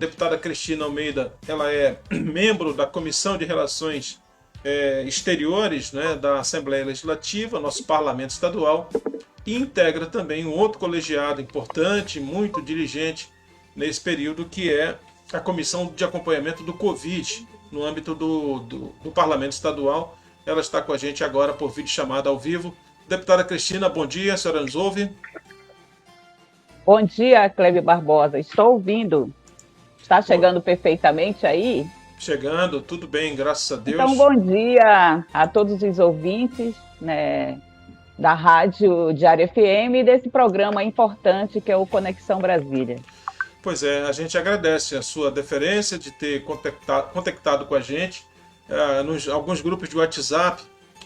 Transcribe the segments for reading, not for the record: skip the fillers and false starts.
deputada Cristina Almeida, ela é membro da Comissão de Relações Exteriores, né, da Assembleia Legislativa, nosso parlamento estadual, e integra também um outro colegiado importante, muito diligente nesse período, que é a Comissão de Acompanhamento do Covid, no âmbito do Parlamento Estadual. Ela está com a gente agora por videochamada ao vivo. Deputada Cristina, bom dia, a senhora nos ouve? Bom dia, Clébio Barbosa, estou ouvindo. Está chegando perfeitamente aí? Chegando, tudo bem, graças a Deus. Então, bom dia a todos os ouvintes, né, da Rádio Diário FM e desse programa importante que é o Conexão Brasília. Pois é, a gente agradece a sua deferência de ter contactado com a gente nos alguns grupos de WhatsApp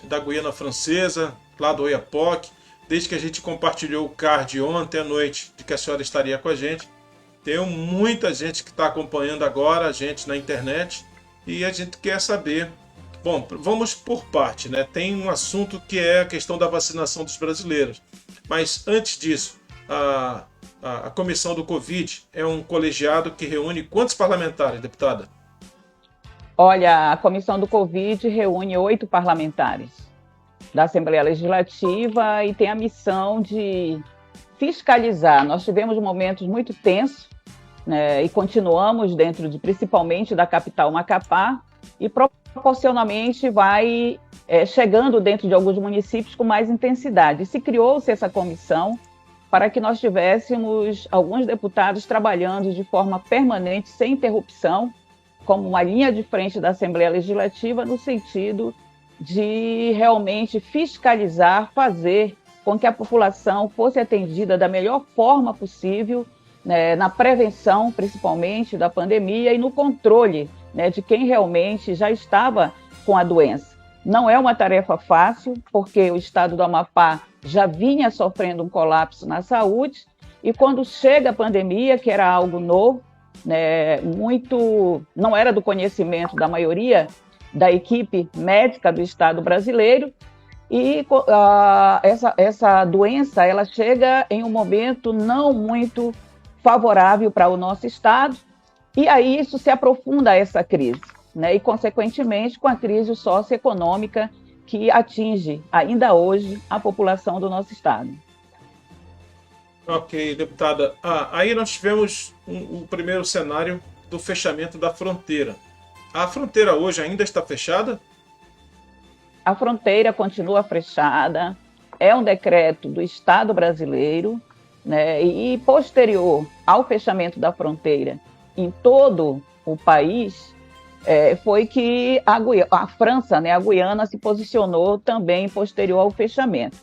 da Guiana Francesa, lá do Oiapoque, desde que a gente compartilhou o card ontem à noite de que a senhora estaria com a gente. Tem muita gente que está acompanhando agora a gente na internet e a gente quer saber. Bom, vamos por parte, né? Tem um assunto que é a questão da vacinação dos brasileiros. Mas antes disso, a Comissão do Covid é um colegiado que reúne quantos parlamentares, deputada? Olha, a Comissão do Covid reúne 8 parlamentares da Assembleia Legislativa e tem a missão de fiscalizar. Nós tivemos momentos muito tensos, né, e continuamos dentro principalmente da capital Macapá, e proporcionalmente vai chegando dentro de alguns municípios com mais intensidade. Se criou-se essa comissão para que nós tivéssemos alguns deputados trabalhando de forma permanente, sem interrupção, como uma linha de frente da Assembleia Legislativa, no sentido de realmente fiscalizar, fazer com que a população fosse atendida da melhor forma possível, né, na prevenção, principalmente, da pandemia e no controle, né, de quem realmente já estava com a doença. Não é uma tarefa fácil, porque o estado do Amapá já vinha sofrendo um colapso na saúde, e quando chega a pandemia, que era algo novo, né, não era do conhecimento da maioria da equipe médica do estado brasileiro, e essa doença ela chega em um momento não muito favorável para o nosso estado, e aí isso se aprofunda essa crise, né, e consequentemente com a crise socioeconômica que atinge ainda hoje a população do nosso estado. Ok, deputada. Aí nós tivemos o primeiro cenário do fechamento da fronteira. A fronteira hoje ainda está fechada? A fronteira continua fechada, é um decreto do Estado brasileiro, né, e posterior ao fechamento da fronteira em todo o país, foi que a França, né, a Guiana, se posicionou também posterior ao fechamento.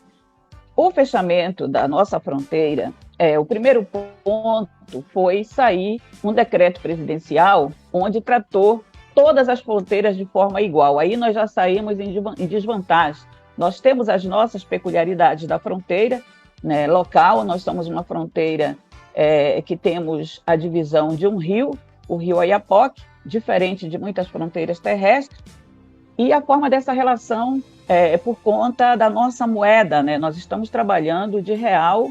O fechamento da nossa fronteira, o primeiro ponto foi sair um decreto presidencial onde tratou todas as fronteiras de forma igual. Aí nós já saímos em desvantagem. Nós temos as nossas peculiaridades da fronteira, né, local. Nós somos uma fronteira que temos a divisão de um rio, o rio Oiapoque, diferente de muitas fronteiras terrestres, e a forma dessa relação é por conta da nossa moeda, né? Nós estamos trabalhando de real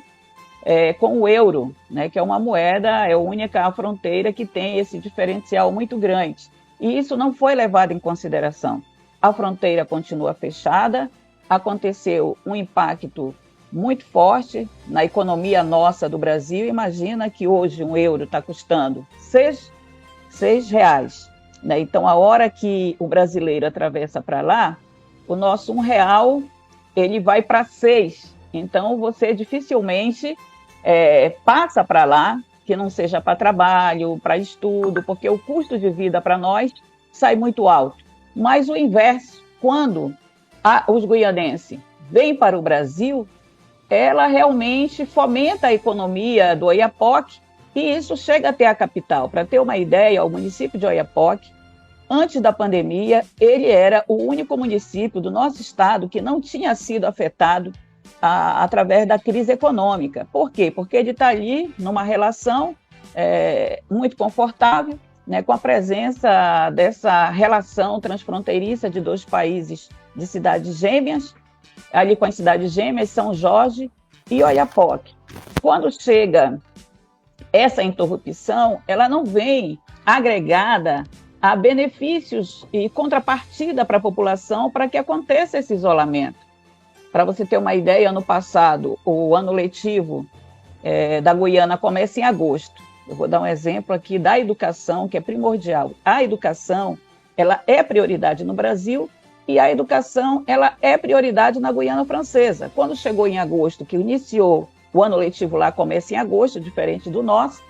com o euro, né, que é uma moeda, é a única fronteira que tem esse diferencial muito grande. E isso não foi levado em consideração. A fronteira continua fechada, aconteceu um impacto muito forte na economia nossa do Brasil. Imagina que hoje um euro está custando R$6, né? Então, a hora que o brasileiro atravessa para lá, o nosso R$1 ele vai para 6. Então, você dificilmente passa para lá, que não seja para trabalho, para estudo, porque o custo de vida para nós sai muito alto. Mas o inverso, quando os guianenses vêm para o Brasil, ela realmente fomenta a economia do Oiapoque, e isso chega até a capital. Para ter uma ideia, o município de Oiapoque, antes da pandemia, ele era o único município do nosso estado que não tinha sido afetado através da crise econômica. Por quê? Porque ele está ali numa relação muito confortável, né, com a presença dessa relação transfronteiriça de 2 países de cidades gêmeas, ali com as cidades gêmeas, São Jorge e Oiapoque. Quando chega essa interrupção, ela não vem agregada a benefícios e contrapartida para a população para que aconteça esse isolamento. Para você ter uma ideia, ano passado, o ano letivo da Guiana começa em agosto. Eu vou dar um exemplo aqui da educação, que é primordial. A educação, ela é prioridade no Brasil e a educação, ela é prioridade na Guiana Francesa. Quando chegou em agosto, que iniciou o ano letivo lá, começa em agosto, diferente do nosso,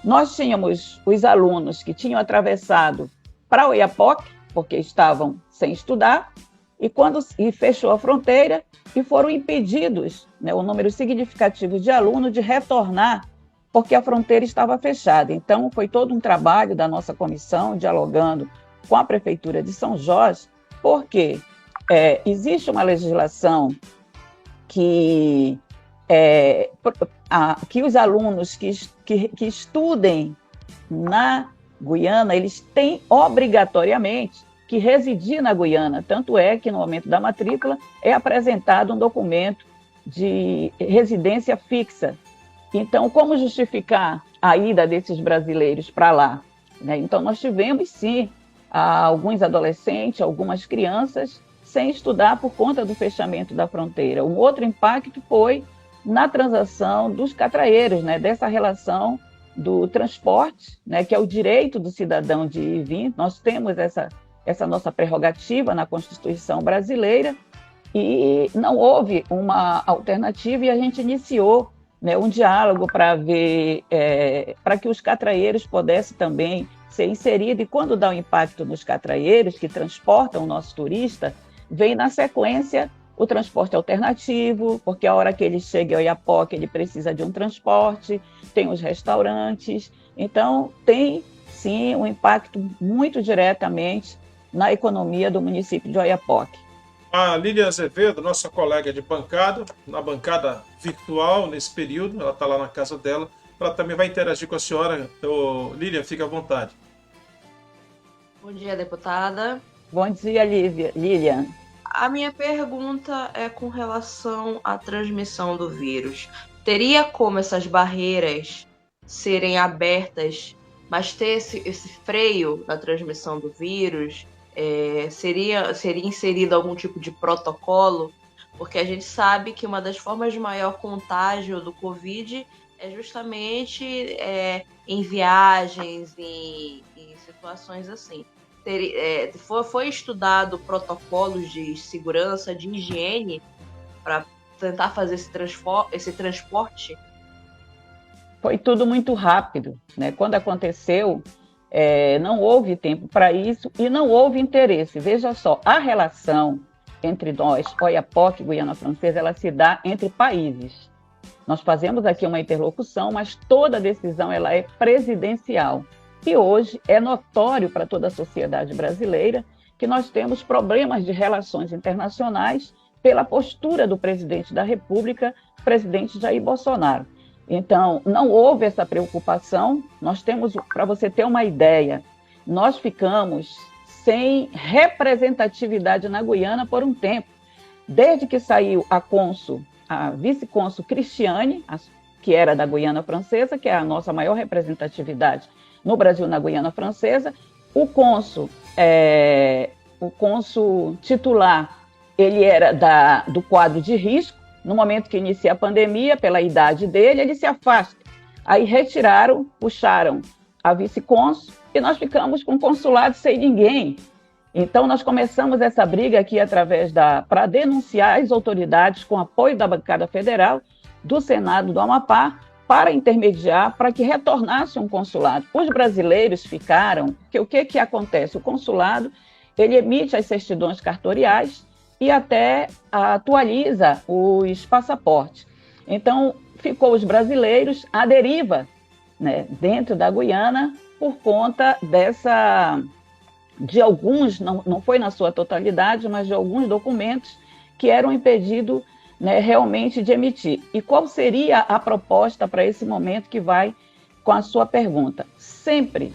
nós tínhamos os alunos que tinham atravessado para Oiapoque, porque estavam sem estudar, e fechou a fronteira e foram impedidos, né, um número significativo de alunos de retornar, porque a fronteira estava fechada. Então, foi todo um trabalho da nossa comissão, dialogando com a Prefeitura de São Jorge, porque existe uma legislação que os alunos que estudem na Guiana, eles têm obrigatoriamente que residir na Guiana. Tanto é que, no momento da matrícula, é apresentado um documento de residência fixa. Então, como justificar a ida desses brasileiros para lá? Né? Então, nós tivemos, sim, alguns adolescentes, algumas crianças, sem estudar por conta do fechamento da fronteira. Um outro impacto foi na transação dos catraeiros, né? Dessa relação do transporte, né, que é o direito do cidadão de ir e vir. Nós temos essa nossa prerrogativa na Constituição brasileira e não houve uma alternativa e a gente iniciou, né, um diálogo para ver, para que os catraeiros pudessem também ser inseridos, e quando dá um impacto nos catraeiros que transportam o nosso turista, vem na sequência o transporte alternativo, porque a hora que ele chega ao Oiapoque, ele precisa de um transporte, tem os restaurantes, então tem, sim, um impacto muito diretamente na economia do município de Oiapoque. A Lília Azevedo, nossa colega de bancada, na bancada virtual nesse período, ela está lá na casa dela, ela também vai interagir com a senhora. Lília, fique à vontade. Bom dia, deputada. Bom dia, Lilian. A minha pergunta é com relação à transmissão do vírus. Teria como essas barreiras serem abertas, mas ter esse freio na transmissão do vírus? Seria inserido algum tipo de protocolo? Porque a gente sabe que uma das formas de maior contágio do Covid é justamente em viagens, em situações assim. Foi estudado protocolos de segurança, de higiene, para tentar fazer esse transporte? Foi tudo muito rápido, né? Quando aconteceu, não houve tempo para isso e não houve interesse. Veja só, a relação entre nós, Oiapoque e Guiana Francesa, ela se dá entre países. Nós fazemos aqui uma interlocução, mas toda decisão ela é presidencial. E hoje é notório para toda a sociedade brasileira que nós temos problemas de relações internacionais pela postura do presidente da República, presidente Jair Bolsonaro. Então, não houve essa preocupação. Nós temos, para você ter uma ideia, nós ficamos sem representatividade na Guiana por um tempo. Desde que saiu a vice-cônsul Cristiane, que era da Guiana Francesa, que é a nossa maior representatividade no Brasil, na Guiana Francesa, o cônsul titular, ele era do quadro de risco. No momento que inicia a pandemia, pela idade dele, ele se afasta. Aí retiraram, puxaram a vice-cônsul e nós ficamos com o consulado sem ninguém. Então, nós começamos essa briga aqui para denunciar as autoridades com apoio da bancada federal, do Senado do Amapá, para intermediar, para que retornasse um consulado. Os brasileiros ficaram, porque o que acontece? O consulado, ele emite as certidões cartoriais e até atualiza os passaportes. Então, ficou os brasileiros à deriva, né, dentro da Guiana, por conta de alguns, não foi na sua totalidade, mas de alguns documentos que eram impedidos, né, realmente de emitir. E qual seria a proposta para esse momento que vai com a sua pergunta? Sempre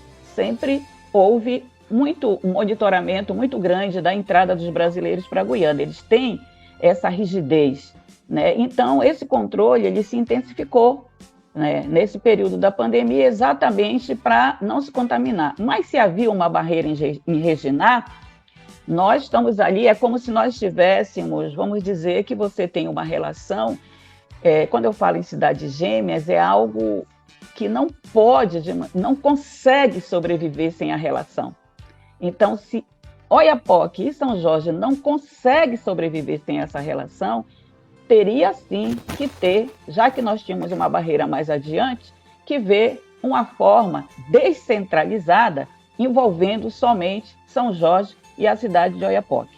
houve um monitoramento muito grande da entrada dos brasileiros para a Guiana. Eles têm essa rigidez, né? Então, esse controle ele se intensificou né, nesse período da pandemia, exatamente para não se contaminar. Mas se havia uma barreira em Reginá, nós estamos ali, é como se nós tivéssemos, vamos dizer que você tem uma relação, quando eu falo em cidades gêmeas, é algo que não pode, não consegue sobreviver sem a relação. Então, se Oiapoque e São Jorge não conseguem sobreviver sem essa relação, teria sim que ter, já que nós tínhamos uma barreira mais adiante, que ver uma forma descentralizada envolvendo somente São Jorge e a cidade de Oiapoque.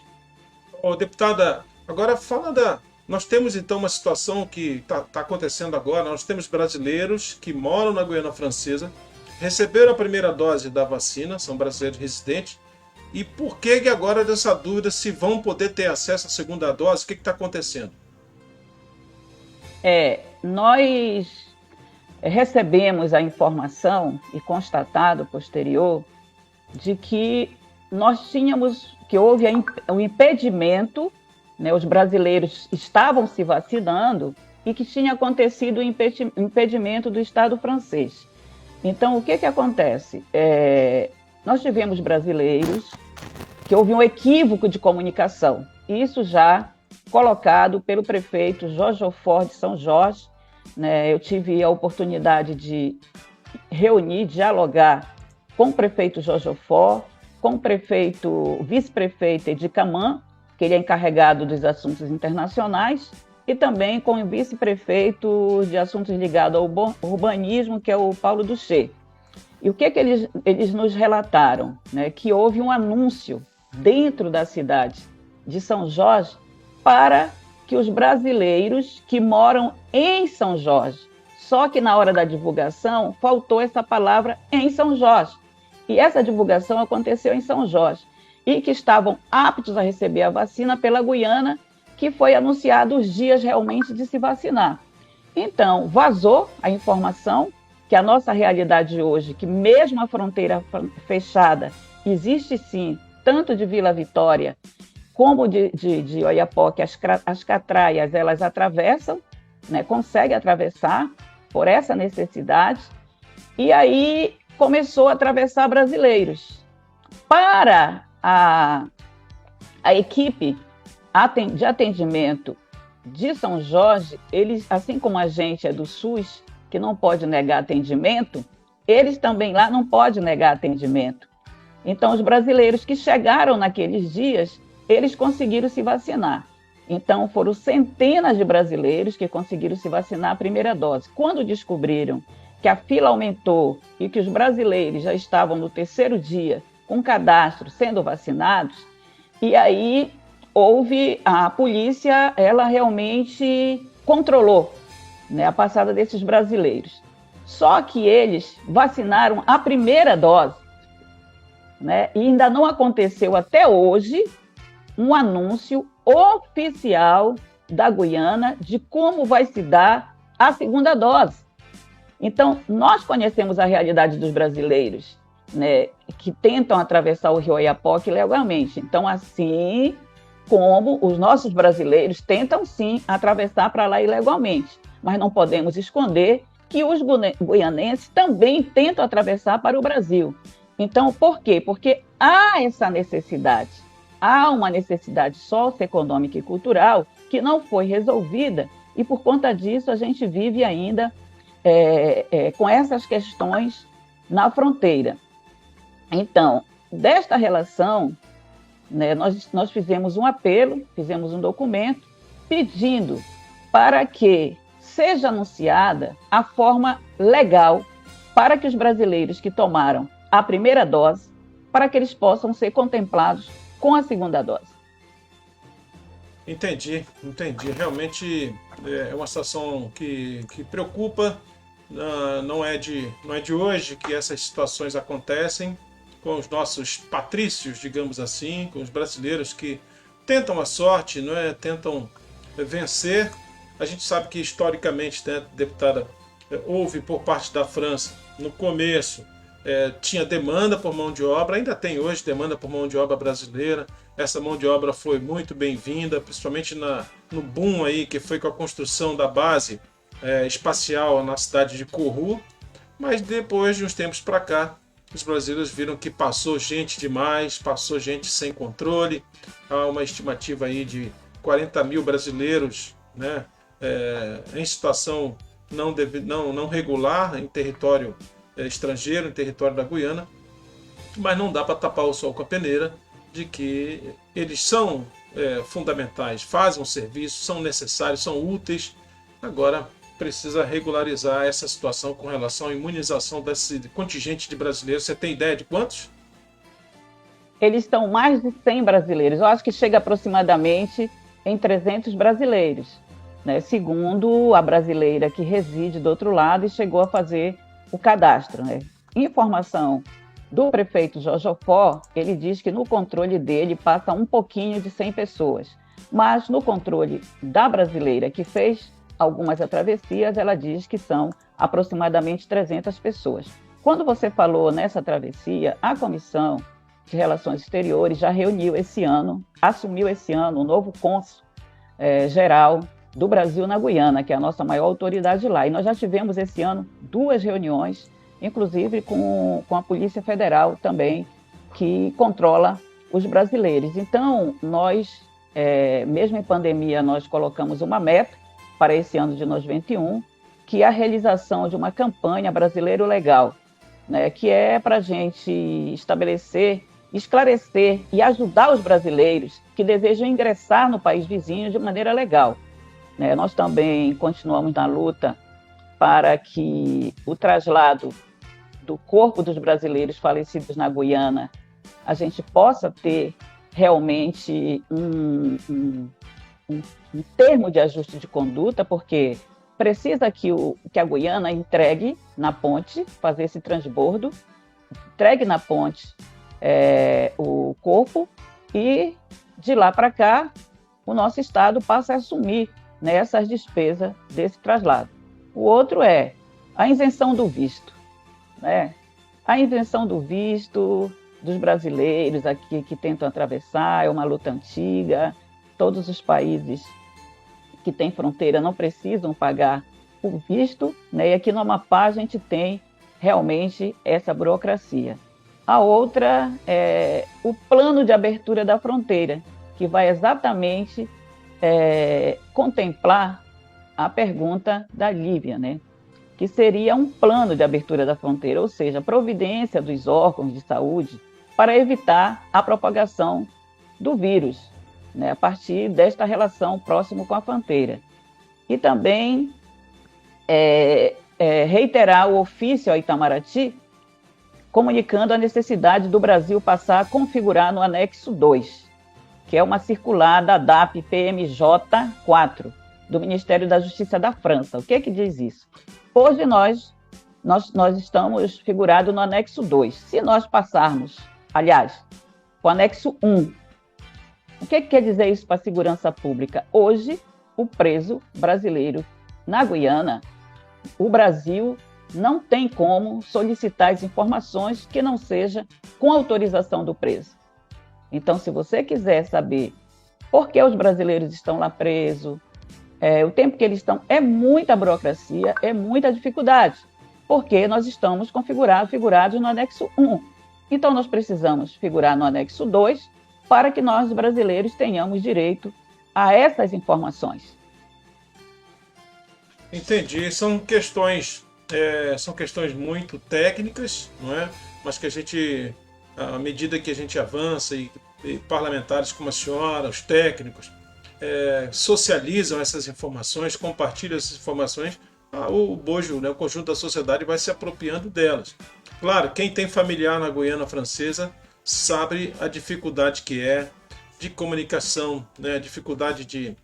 Ô, deputada, agora fala da... Nós temos então uma situação que está acontecendo agora, nós temos brasileiros que moram na Guiana Francesa, receberam a primeira dose da vacina, são brasileiros residentes, e por que agora dessa dúvida se vão poder ter acesso à segunda dose? O que está acontecendo? Nós recebemos a informação e constatado posterior de que nós tínhamos, que houve um impedimento, né, os brasileiros estavam se vacinando e que tinha acontecido o impedimento do Estado francês. Então, o que acontece? Nós tivemos brasileiros que houve um equívoco de comunicação, isso já colocado pelo prefeito Jorge Ofort de São Jorge, né? Eu tive a oportunidade de reunir, dialogar com o prefeito Jorge Ofort, com o prefeito, vice-prefeito Edi Caman, que ele é encarregado dos assuntos internacionais, e também com o vice-prefeito de assuntos ligados ao urbanismo, que é o Paulo Duché. E o que eles nos relataram? Né? Que houve um anúncio dentro da cidade de São Jorge para que os brasileiros que moram em São Jorge, só que na hora da divulgação faltou essa palavra em São Jorge. E essa divulgação aconteceu em São Jorge. E que estavam aptos a receber a vacina pela Guiana, que foi anunciado os dias realmente de se vacinar. Então, vazou a informação que a nossa realidade hoje, que mesmo a fronteira fechada, existe sim, tanto de Vila Vitória como de Oiapoque, as catraias, elas atravessam, né, conseguem atravessar por essa necessidade, e aí começou a atravessar brasileiros. Para a equipe de atendimento de São Jorge, eles, assim como a gente é do SUS, que não pode negar atendimento, eles também lá não podem negar atendimento. Então, os brasileiros que chegaram naqueles dias, eles conseguiram se vacinar. Então, foram centenas de brasileiros que conseguiram se vacinar a primeira dose. Quando descobriram que a fila aumentou e que os brasileiros já estavam no terceiro dia com cadastro sendo vacinados, e aí a polícia, ela realmente controlou, né, a passada desses brasileiros. Só que eles vacinaram a primeira dose, né, e ainda não aconteceu até hoje um anúncio oficial da Guiana de como vai se dar a segunda dose. Então, nós conhecemos a realidade dos brasileiros, né, que tentam atravessar o rio Oiapoque legalmente. Então, assim como os nossos brasileiros tentam sim atravessar para lá ilegalmente, mas não podemos esconder que os guianenses também tentam atravessar para o Brasil. Então, por quê? Porque há essa necessidade, há uma necessidade socioeconômica e cultural que não foi resolvida, e por conta disso a gente vive ainda com essas questões na fronteira. Então, desta relação, né, nós fizemos um apelo, fizemos um documento pedindo para que seja anunciada a forma legal para que os brasileiros que tomaram a primeira dose, para que eles possam ser contemplados com a segunda dose. Entendi. Realmente é uma situação que preocupa. Não é de hoje que essas situações acontecem com os nossos patrícios, digamos assim, com os brasileiros que tentam a sorte, não é? Tentam vencer. A gente sabe que historicamente, né, deputada, houve por parte da França, no começo, tinha demanda por mão de obra, ainda tem hoje demanda por mão de obra brasileira. Essa mão de obra foi muito bem-vinda, principalmente no boom aí que foi com a construção da base espacial na cidade de Kourou, mas depois de uns tempos para cá, os brasileiros viram que passou gente demais, passou gente sem controle. Há uma estimativa aí de 40 mil brasileiros, né, em situação não regular em território estrangeiro, em território da Guiana, mas não dá para tapar o sol com a peneira de que eles são fundamentais, fazem um serviço, são necessários, são úteis. Agora precisa regularizar essa situação com relação à imunização desse contingente de brasileiros. Você tem ideia de quantos? Eles estão mais de 100 brasileiros. Eu acho que chega aproximadamente em 300 brasileiros, né? Segundo a brasileira que reside do outro lado e chegou a fazer o cadastro, né? Informação do prefeito Jojofó, ele diz que no controle dele passa um pouquinho de 100 pessoas, mas no controle da brasileira que fez algumas travessias, ela diz que são aproximadamente 300 pessoas. Quando você falou nessa travessia, a Comissão de Relações Exteriores já reuniu esse ano, assumiu esse ano o novo cônsul geral do Brasil na Guiana, que é a nossa maior autoridade lá. E nós já tivemos esse ano 2 reuniões, inclusive com a Polícia Federal também, que controla os brasileiros. Então, nós, mesmo em pandemia, nós colocamos uma meta para esse ano de 2021, que é a realização de uma campanha Brasileiro Legal, né, que é para a gente estabelecer, esclarecer e ajudar os brasileiros que desejam ingressar no país vizinho de maneira legal. Né? Nós também continuamos na luta para que o traslado do corpo dos brasileiros falecidos na Guiana, a gente possa ter realmente um termo de ajuste de conduta, porque precisa que a Guiana entregue na ponte, fazer esse transbordo, entregue na ponte o corpo e de lá para cá o nosso Estado passa a assumir, né, essas despesas desse traslado. O outro é a isenção do visto, né? A isenção do visto dos brasileiros aqui que tentam atravessar é uma luta antiga. Todos os países que têm fronteira não precisam pagar o visto, né? E aqui no Amapá a gente tem realmente essa burocracia. A outra é o plano de abertura da fronteira, que vai exatamente contemplar a pergunta da Lívia, né? Que seria um plano de abertura da fronteira, ou seja, providência dos órgãos de saúde para evitar a propagação do vírus, né, a partir desta relação próximo com a fronteira. E também reiterar o ofício ao Itamaraty, comunicando a necessidade do Brasil passar a configurar no anexo 2, que é uma circular da DAP PMJ 4, do Ministério da Justiça da França. O que diz isso? Hoje nós estamos figurados no anexo 2. Se nós passarmos, aliás, o anexo 1, o que quer dizer isso para a segurança pública? Hoje, o preso brasileiro na Guiana, o Brasil não tem como solicitar as informações que não seja com autorização do preso. Então, se você quiser saber por que os brasileiros estão lá presos, o tempo que eles estão, é muita burocracia, é muita dificuldade, porque nós estamos figurados no anexo 1. Então, nós precisamos figurar no anexo 2 para que nós, brasileiros, tenhamos direito a essas informações. Entendi. São questões muito técnicas, não é? Mas que a gente, à medida que a gente avança e parlamentares como a senhora, os técnicos, socializam essas informações, compartilham essas informações, o bojo, né, o conjunto da sociedade vai se apropriando delas. Claro, quem tem familiar na Guiana Francesa sabe a dificuldade que é de comunicação, né, a dificuldade de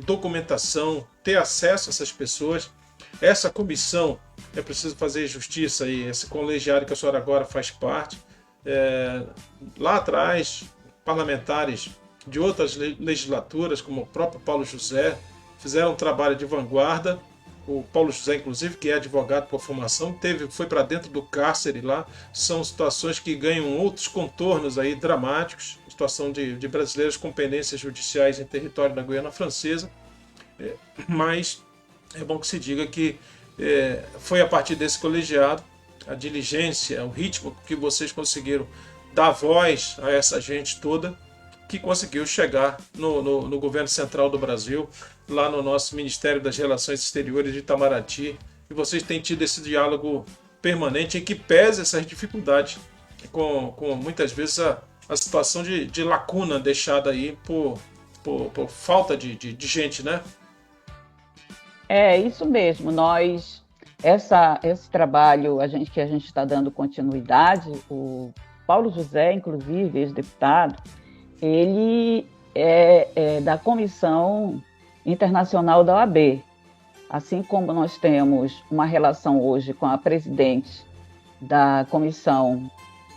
documentação, ter acesso a essas pessoas. Essa comissão, é preciso fazer justiça aí, esse colegiado que a senhora agora faz parte. Lá atrás, parlamentares de outras legislaturas, como o próprio Paulo José, fizeram um trabalho de vanguarda. O Paulo José, inclusive, que é advogado por formação, foi para dentro do cárcere lá. São situações que ganham outros contornos aí dramáticos, situação de brasileiros com pendências judiciais em território da Guiana Francesa. Mas é bom que se diga que foi a partir desse colegiado, a diligência, o ritmo que vocês conseguiram dar voz a essa gente toda, que conseguiu chegar no governo central do Brasil, lá no nosso Ministério das Relações Exteriores de Itamaraty, e vocês têm tido esse diálogo permanente em que pesa essas dificuldades, com muitas vezes a situação de lacuna deixada aí por falta de gente, né? É isso mesmo. Esse trabalho que a gente está dando continuidade, o Paulo José, inclusive, ex-deputado, ele é da Comissão Internacional da OAB. Assim como nós temos uma relação hoje com a presidente da Comissão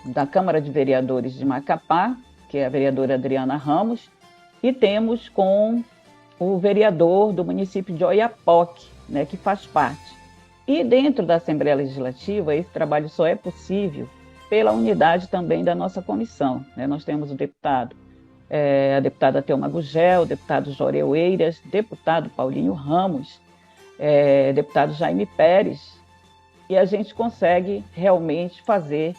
da Câmara de Vereadores de Macapá, que é a vereadora Adriana Ramos, e temos com o vereador do município de Oiapoque, né, que faz parte. E dentro da Assembleia Legislativa, esse trabalho só é possível pela unidade também da nossa comissão, né? Nós temos o deputado, a deputada Thelma Gugel, o deputado Jorel Eiras, deputado Paulinho Ramos, deputado Jaime Pérez, e a gente consegue realmente fazer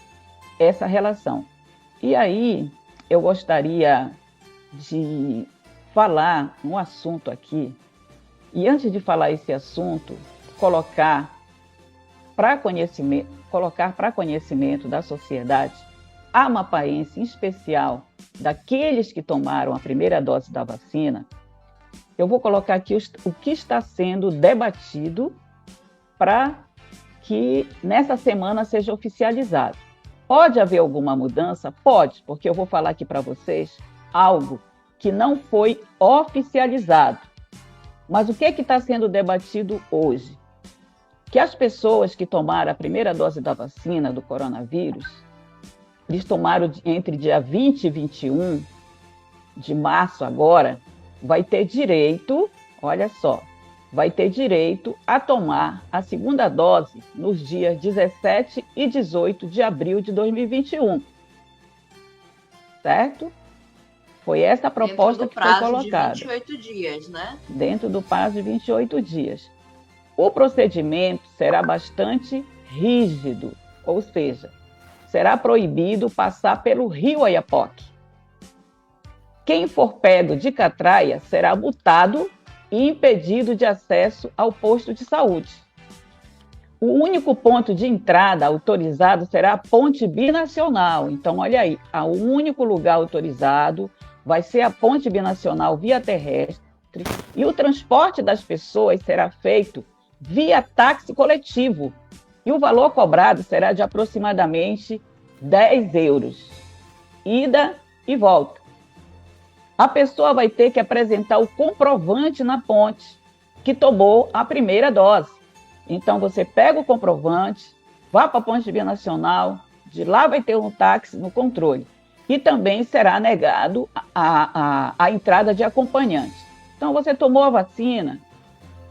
essa relação. E aí, eu gostaria de falar um assunto aqui, e antes de falar esse assunto, colocar para conhecimento da sociedade amapaense, em especial daqueles que tomaram a primeira dose da vacina, eu vou colocar aqui o que está sendo debatido para que nessa semana seja oficializado. Pode haver alguma mudança? Pode, porque eu vou falar aqui para vocês algo que não foi oficializado. Mas o que está sendo debatido hoje? Que as pessoas que tomaram a primeira dose da vacina do coronavírus, eles tomaram entre dia 20 e 21 de março agora, vai ter direito, olha só, vai ter direito a tomar a segunda dose nos dias 17 e 18 de abril de 2021. Certo? Foi essa a proposta que foi colocada. Dentro do prazo de 28 dias, né? Dentro do prazo de 28 dias. O procedimento será bastante rígido, ou seja, será proibido passar pelo rio Oiapoque. Quem for pego de catraia será multado e impedido de acesso ao posto de saúde. O único ponto de entrada autorizado será a ponte binacional. Então, olha aí, o único lugar autorizado vai ser a ponte binacional via terrestre e o transporte das pessoas será feito via táxi coletivo. E o valor cobrado será de aproximadamente 10 euros. Ida e volta. A pessoa vai ter que apresentar o comprovante na ponte que tomou a primeira dose. Então, você pega o comprovante, vá para a ponte binacional, de lá vai ter um táxi no controle. E também será negado a entrada de acompanhante. Então, você tomou a vacina,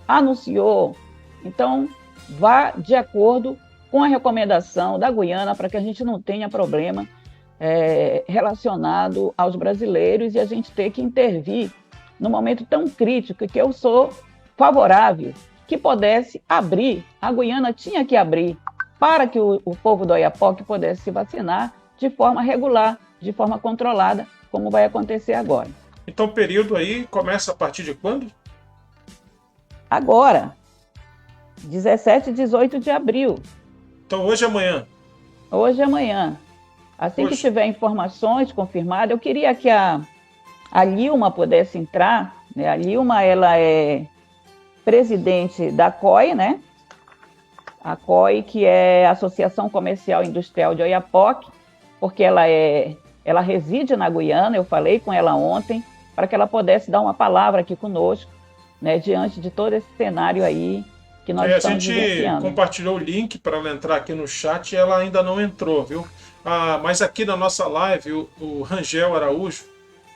anunciou, então vá de acordo com a recomendação da Guiana para que a gente não tenha problema relacionado aos brasileiros e a gente ter que intervir num momento tão crítico que eu sou favorável que pudesse abrir, a Guiana tinha que abrir para que o povo do Oiapoque pudesse se vacinar de forma regular, de forma controlada, como vai acontecer agora. Então o período aí começa a partir de quando? Agora, 17 e 18 de abril. Então hoje e amanhã? Hoje e amanhã. Assim que tiver informações confirmadas, eu queria que a Lilma pudesse entrar, né? A Lilma, ela é presidente da COI, né? A COI, que é a Associação Comercial e Industrial de Oiapoque, porque ela reside na Guiana, eu falei com ela ontem, para que ela pudesse dar uma palavra aqui conosco, né, diante de todo esse cenário aí que nós estamos vivenciando. A gente compartilhou o link para ela entrar aqui no chat e ela ainda não entrou, viu? Mas aqui na nossa live, o Rangel Araújo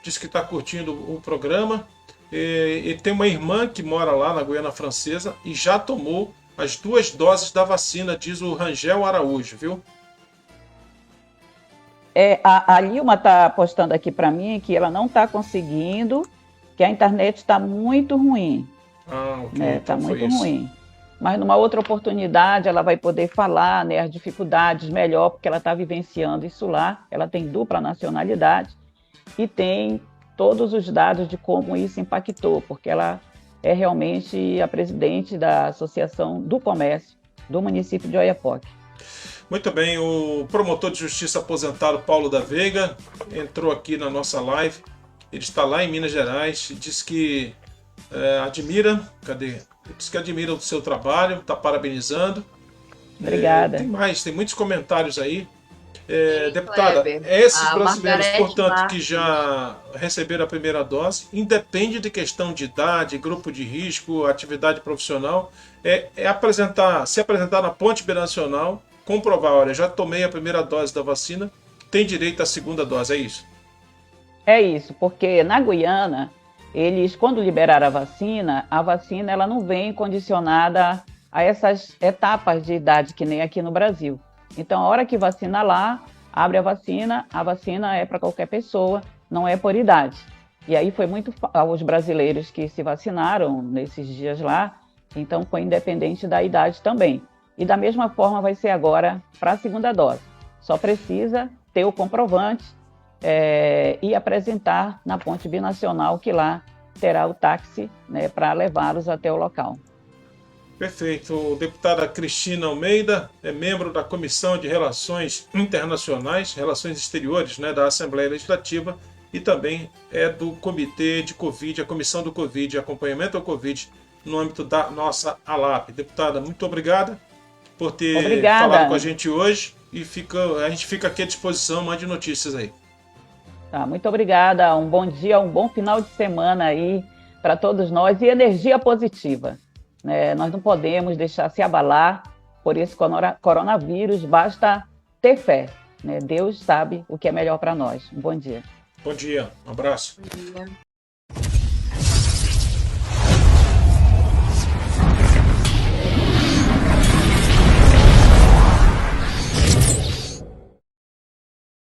disse que está curtindo o programa e tem uma irmã que mora lá na Guiana Francesa e já tomou as 2 doses da vacina, diz o Rangel Araújo, viu? A Lilma está postando aqui para mim que ela não está conseguindo, que a internet está muito ruim. Ok, né? Está então foi muito isso. ruim. Mas numa outra oportunidade ela vai poder falar, né, as dificuldades melhor, porque ela está vivenciando isso lá. Ela tem dupla nacionalidade e tem todos os dados de como isso impactou, porque ela é realmente a presidente da Associação do Comércio do município de Oiapoque. Muito bem, o promotor de justiça aposentado Paulo da Veiga entrou aqui na nossa live. Ele está lá em Minas Gerais, diz que admira, cadê? Diz que admira o seu trabalho, está parabenizando. Obrigada. Tem muitos comentários aí. E, Deputada, Kleber, esses a brasileiros, Margarete portanto, que Marques. já receberam a primeira dose, independe de questão de idade, grupo de risco, atividade profissional, se apresentar na Ponte Binacional, comprovar, olha, já tomei a primeira dose da vacina, tem direito à segunda dose, é isso? É isso, porque na Guiana, eles, quando liberaram a vacina ela não vem condicionada a essas etapas de idade que nem aqui no Brasil. Então, a hora que vacina lá, abre a vacina é para qualquer pessoa, não é por idade. E aí foi muito os brasileiros que se vacinaram nesses dias lá, então foi independente da idade também. E da mesma forma vai ser agora para a segunda dose. Só precisa ter o comprovante e apresentar na ponte binacional, que lá terá o táxi, né, para levá-los até o local. Perfeito. Deputada Cristina Almeida é membro da Comissão de Relações Internacionais, Relações Exteriores, né, da Assembleia Legislativa e também é do Comitê de Covid, a Comissão do Covid, acompanhamento ao Covid, no âmbito da nossa ALAP. Deputada, muito obrigada por ter falado com a gente hoje e a gente fica aqui à disposição, mande notícias aí. Tá, muito obrigada, um bom dia, um bom final de semana aí para todos nós e energia positiva. Nós não podemos deixar se abalar por esse coronavírus, basta ter fé. Deus sabe o que é melhor para nós. Um bom dia. Bom dia, um abraço. Bom dia.